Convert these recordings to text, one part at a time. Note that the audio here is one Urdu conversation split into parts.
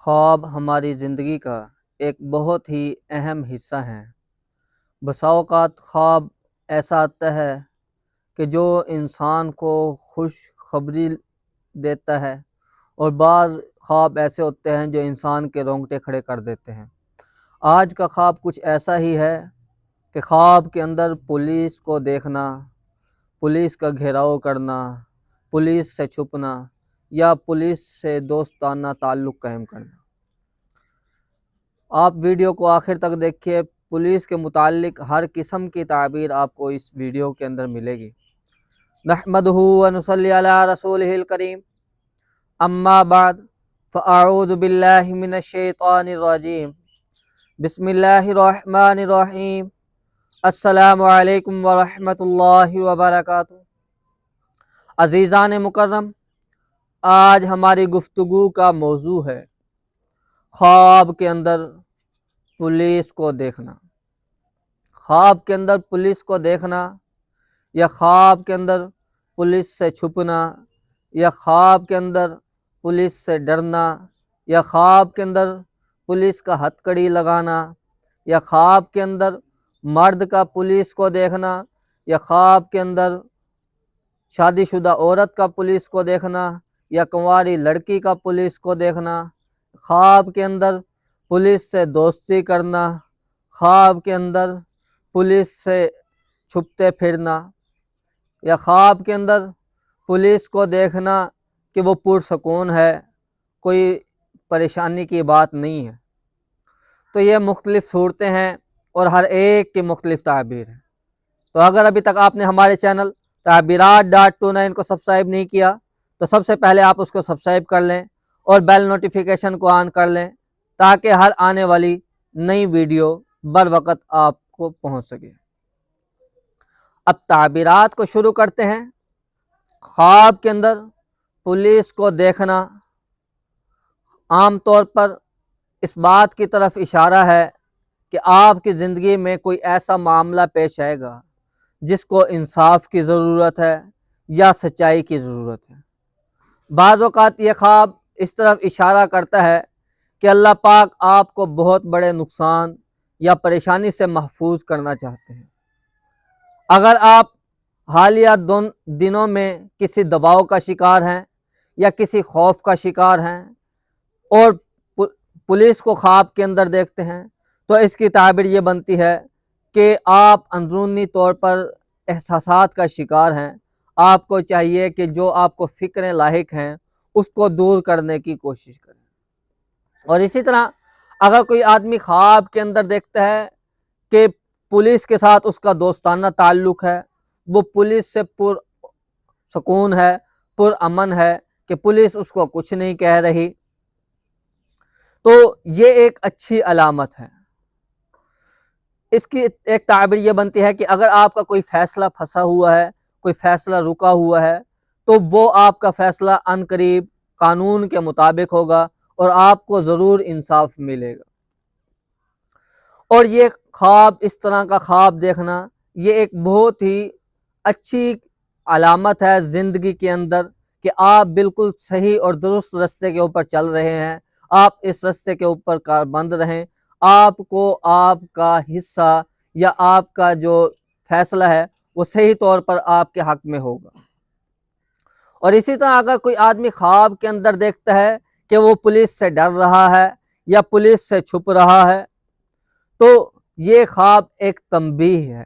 خواب ہماری زندگی کا ایک بہت ہی اہم حصہ ہیں۔ بسا اوقات خواب ایسا آتا ہے کہ جو انسان کو خوش خبری دیتا ہے، اور بعض خواب ایسے ہوتے ہیں جو انسان کے رونگٹے کھڑے کر دیتے ہیں۔ آج کا خواب کچھ ایسا ہی ہے کہ خواب کے اندر پولیس کو دیکھنا، پولیس کا گھیراؤ کرنا، پولیس سے چھپنا یا پولیس سے دوستانہ تعلق قائم کرنا۔ آپ ویڈیو کو آخر تک دیکھیے، پولیس کے متعلق ہر قسم کی تعبیر آپ کو اس ویڈیو کے اندر ملے گی۔ نحمدہ ونصلی علی رسولہ الکریم، اما بعد فاعوذ باللہ من الشیطان الرجیم، بسم اللہ الرحمن الرحیم، السلام علیکم ورحمۃ اللہ وبرکاتہ۔ عزیزان مکرم، آج ہماری گفتگو کا موضوع ہے خواب کے اندر پولیس کو دیکھنا۔ خواب کے اندر پولیس کو دیکھنا، یا خواب کے اندر پولیس سے چھپنا، یا خواب کے اندر پولیس سے ڈرنا، یا خواب کے اندر پولیس کا ہتھ کڑی لگانا، یا خواب کے اندر مرد کا پولیس کو دیکھنا، یا خواب کے اندر شادی شدہ عورت کا پولیس کو دیکھنا، یا کنواری لڑکی کا پولیس کو دیکھنا، خواب کے اندر پولیس سے دوستی کرنا، خواب کے اندر پولیس سے چھپتے پھرنا، یا خواب کے اندر پولیس کو دیکھنا کہ وہ پرسکون ہے، کوئی پریشانی کی بات نہیں ہے۔ تو یہ مختلف صورتیں ہیں اور ہر ایک کی مختلف تعبیر ہے۔ تو اگر ابھی تک آپ نے ہمارے چینل تعبیرات.29 کو سبسکرائب نہیں کیا تو سب سے پہلے آپ اس کو سبسکرائب کر لیں اور بیل نوٹیفیکیشن کو آن کر لیں، تاکہ ہر آنے والی نئی ویڈیو بر وقت آپ کو پہنچ سکے۔ اب تعبیرات کو شروع کرتے ہیں۔ خواب کے اندر پولیس کو دیکھنا عام طور پر اس بات کی طرف اشارہ ہے کہ آپ کی زندگی میں کوئی ایسا معاملہ پیش آئے گا جس کو انصاف کی ضرورت ہے یا سچائی کی ضرورت ہے۔ بعض اوقات یہ خواب اس طرف اشارہ کرتا ہے کہ اللہ پاک آپ کو بہت بڑے نقصان یا پریشانی سے محفوظ کرنا چاہتے ہیں۔ اگر آپ حالیہ دنوں میں کسی دباؤ کا شکار ہیں یا کسی خوف کا شکار ہیں اور پولیس کو خواب کے اندر دیکھتے ہیں، تو اس کی تعبیر یہ بنتی ہے کہ آپ اندرونی طور پر احساسات کا شکار ہیں۔ آپ کو چاہیے کہ جو آپ کو فکریں لاحق ہیں اس کو دور کرنے کی کوشش کریں۔ اور اسی طرح اگر کوئی آدمی خواب کے اندر دیکھتا ہے کہ پولیس کے ساتھ اس کا دوستانہ تعلق ہے، وہ پولیس سے پر سکون ہے، پر امن ہے، کہ پولیس اس کو کچھ نہیں کہہ رہی، تو یہ ایک اچھی علامت ہے۔ اس کی ایک تعبیر یہ بنتی ہے کہ اگر آپ کا کوئی فیصلہ پھنسا ہوا ہے، کوئی فیصلہ رکا ہوا ہے، تو وہ آپ کا فیصلہ عن قریب قانون کے مطابق ہوگا اور آپ کو ضرور انصاف ملے گا۔ اور یہ خواب، اس طرح کا خواب دیکھنا، یہ ایک بہت ہی اچھی علامت ہے زندگی کے اندر کہ آپ بالکل صحیح اور درست راستے کے اوپر چل رہے ہیں، آپ اس راستے کے اوپر کاربند رہیں، آپ کو آپ کا حصہ یا آپ کا جو فیصلہ ہے وہ صحیح طور پر آپ کے حق میں ہوگا۔ اور اسی طرح اگر کوئی آدمی خواب کے اندر دیکھتا ہے کہ وہ پولیس سے ڈر رہا ہے یا پولیس سے چھپ رہا ہے، تو یہ خواب ایک تنبیہ ہے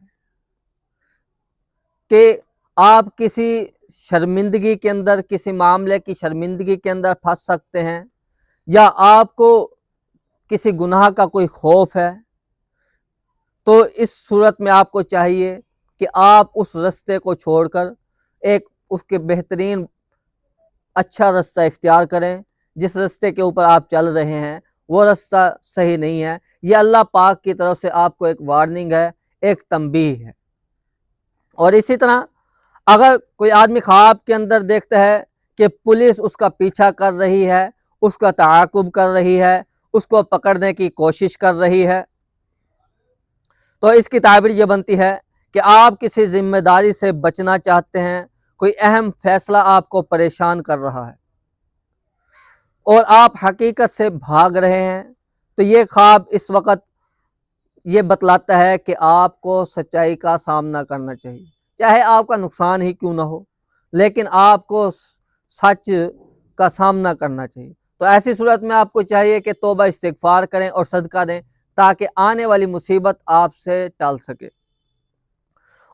کہ آپ کسی شرمندگی کے اندر، کسی معاملے کی شرمندگی کے اندر پھنس سکتے ہیں، یا آپ کو کسی گناہ کا کوئی خوف ہے۔ تو اس صورت میں آپ کو چاہیے کہ آپ اس راستے کو چھوڑ کر ایک اس کے بہترین اچھا راستہ اختیار کریں۔ جس راستے کے اوپر آپ چل رہے ہیں وہ راستہ صحیح نہیں ہے۔ یہ اللہ پاک کی طرف سے آپ کو ایک وارننگ ہے، ایک تنبیہ ہے۔ اور اسی طرح اگر کوئی آدمی خواب کے اندر دیکھتا ہے کہ پولیس اس کا پیچھا کر رہی ہے، اس کا تعاقب کر رہی ہے، اس کو پکڑنے کی کوشش کر رہی ہے، تو اس کی تعبیر یہ بنتی ہے کہ آپ کسی ذمہ داری سے بچنا چاہتے ہیں، کوئی اہم فیصلہ آپ کو پریشان کر رہا ہے، اور آپ حقیقت سے بھاگ رہے ہیں، تو یہ خواب اس وقت یہ بتلاتا ہے کہ آپ کو سچائی کا سامنا کرنا چاہیے، چاہے آپ کا نقصان ہی کیوں نہ ہو، لیکن آپ کو سچ کا سامنا کرنا چاہیے۔ تو ایسی صورت میں آپ کو چاہیے کہ توبہ استغفار کریں اور صدقہ دیں تاکہ آنے والی مصیبت آپ سے ٹال سکے۔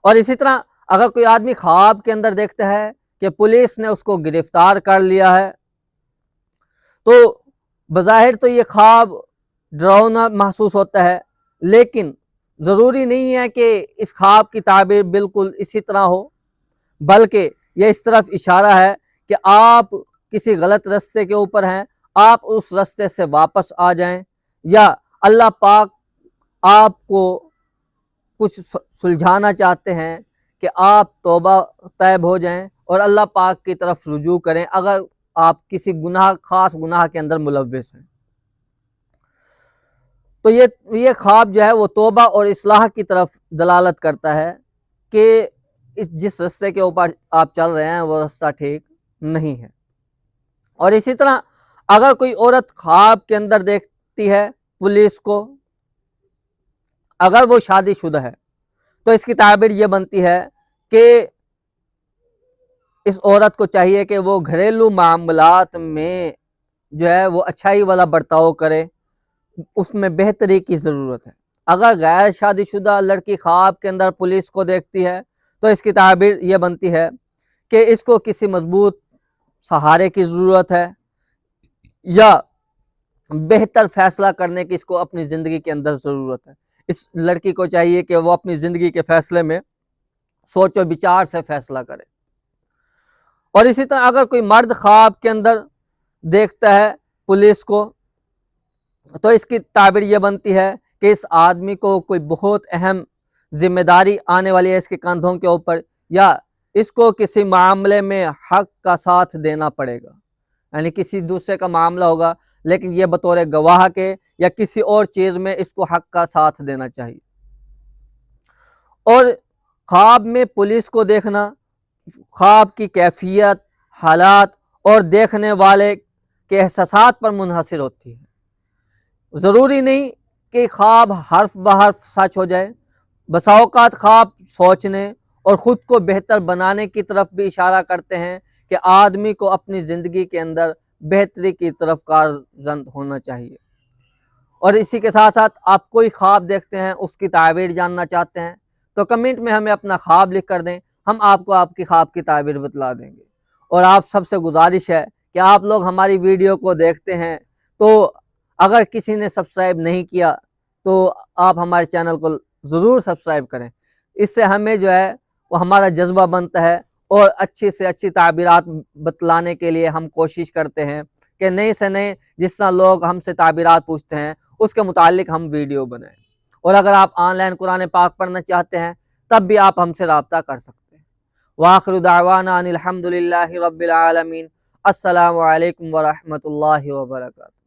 اور اسی طرح اگر کوئی آدمی خواب کے اندر دیکھتا ہے کہ پولیس نے اس کو گرفتار کر لیا ہے، تو بظاہر تو یہ خواب ڈراؤنا محسوس ہوتا ہے، لیکن ضروری نہیں ہے کہ اس خواب کی تعبیر بالکل اسی طرح ہو، بلکہ یہ اس طرف اشارہ ہے کہ آپ کسی غلط رستے کے اوپر ہیں، آپ اس رستے سے واپس آ جائیں، یا اللہ پاک آپ کو کچھ سلجھانا چاہتے ہیں کہ آپ توبہ طیب ہو جائیں اور اللہ پاک کی طرف رجوع کریں اگر آپ کسی خاص گناہ کے اندر ملوث ہیں۔ تو یہ خواب جو ہے وہ توبہ اور اصلاح کی طرف دلالت کرتا ہے کہ جس رستے کے اوپر آپ چل رہے ہیں وہ رستہ ٹھیک نہیں ہے۔ اور اسی طرح اگر کوئی عورت خواب کے اندر دیکھتی ہے پولیس کو، اگر وہ شادی شدہ ہے، تو اس کی تعبیر یہ بنتی ہے کہ اس عورت کو چاہیے کہ وہ گھریلو معاملات میں جو ہے وہ اچھائی والا برتاؤ کرے، اس میں بہتری کی ضرورت ہے۔ اگر غیر شادی شدہ لڑکی خواب کے اندر پولیس کو دیکھتی ہے تو اس کی تعبیر یہ بنتی ہے کہ اس کو کسی مضبوط سہارے کی ضرورت ہے، یا بہتر فیصلہ کرنے کی اس کو اپنی زندگی کے اندر ضرورت ہے۔ اس لڑکی کو چاہیے کہ وہ اپنی زندگی کے فیصلے میں سوچ و بچار سے فیصلہ کرے۔ اور اسی طرح اگر کوئی مرد خواب کے اندر دیکھتا ہے پولیس کو، تو اس کی تعبیر یہ بنتی ہے کہ اس آدمی کو کوئی بہت اہم ذمہ داری آنے والی ہے اس کے کندھوں کے اوپر، یا اس کو کسی معاملے میں حق کا ساتھ دینا پڑے گا، یعنی کسی دوسرے کا معاملہ ہوگا لیکن یہ بطور گواہ کے یا کسی اور چیز میں اس کو حق کا ساتھ دینا چاہیے۔ اور خواب میں پولیس کو دیکھنا خواب کی کیفیت، حالات اور دیکھنے والے کے احساسات پر منحصر ہوتی ہے۔ ضروری نہیں کہ خواب حرف بحرف سچ ہو جائے، بسا اوقات خواب سوچنے اور خود کو بہتر بنانے کی طرف بھی اشارہ کرتے ہیں کہ آدمی کو اپنی زندگی کے اندر بہتری کی طرف کارزند ہونا چاہیے۔ اور اسی کے ساتھ ساتھ آپ کوئی خواب دیکھتے ہیں، اس کی تعبیر جاننا چاہتے ہیں، تو کمنٹ میں ہمیں اپنا خواب لکھ کر دیں، ہم آپ کو آپ کی خواب کی تعبیر بتلا دیں گے۔ اور آپ سب سے گزارش ہے کہ آپ لوگ ہماری ویڈیو کو دیکھتے ہیں تو اگر کسی نے سبسکرائب نہیں کیا تو آپ ہمارے چینل کو ضرور سبسکرائب کریں، اس سے ہمیں جو ہے وہ ہمارا جذبہ بنتا ہے، اور اچھی سے اچھی تعبیرات بتلانے کے لیے ہم کوشش کرتے ہیں کہ نئے سے نئے جس طرح لوگ ہم سے تعبیرات پوچھتے ہیں اس کے متعلق ہم ویڈیو بنائیں۔ اور اگر آپ آن لائن قرآن پاک پڑھنا چاہتے ہیں تب بھی آپ ہم سے رابطہ کر سکتے ہیں۔ وآخر دعوانا ان الحمد للہ رب العالمین۔ السلام علیکم ورحمۃ اللہ وبرکاتہ۔